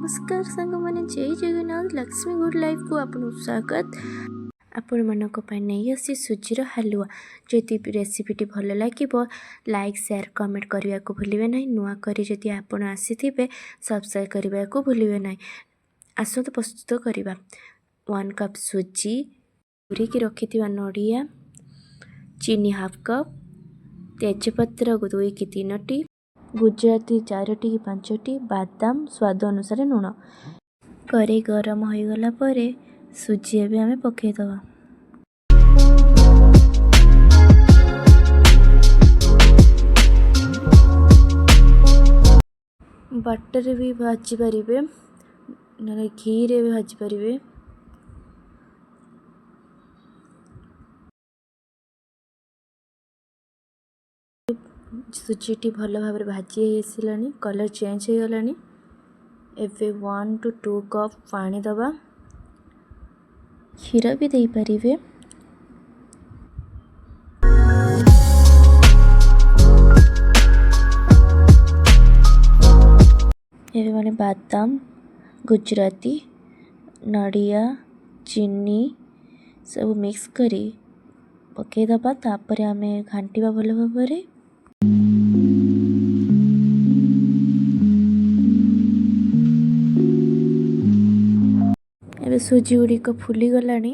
नमस्कार सांग मैंने जय जगन्नाथ लक्ष्मी गुड लाइफ को आपको स्वागत। आपण मानक नहीं आसी सुजीर हलुआ। जदि रेसिपीटी भल लगे लाइक शेयर कमेंट करने को भूलिए ना। नुआ करी जदि आपण आसी सब्सक्राइब करने को भूलिए ना। आसत प्रस्तुत करवा 1 कप सुजी, पूरी की रखि नड़िया, चीनी हाफ कप, तेजपत्र 2 की 3टी, गुजराती 4 की 5टी, बादाम स्वाद अनुसार लुण। कड़े गरम हो गला परे सुजी एबे हमें पकेदवा। बटर भी भाजी पारे ना घी रे भी भाजी पारे। सुजीटी भल भाव भाजी आसला, कलर चेंज हो गला। एबे 1 to 2 कप पानी दबा। खीरा भी दे पारिबे। एबे माने बादाम, गुजराती, नड़िया, चीनी सब मिक्स करी पके दबा। तापर आमे घांटीबा भल भाव। एबे सुजी गुड़िक फुली गलानी।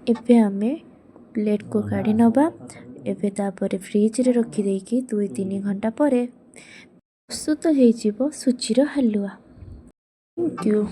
एबे आमे प्लेट को काढ़ी नबा। एबे तापर फ्रिज रे रखी देकी 2-3 घंटा परे प्रस्तुत हो सुजीर हलुआ। Thank you.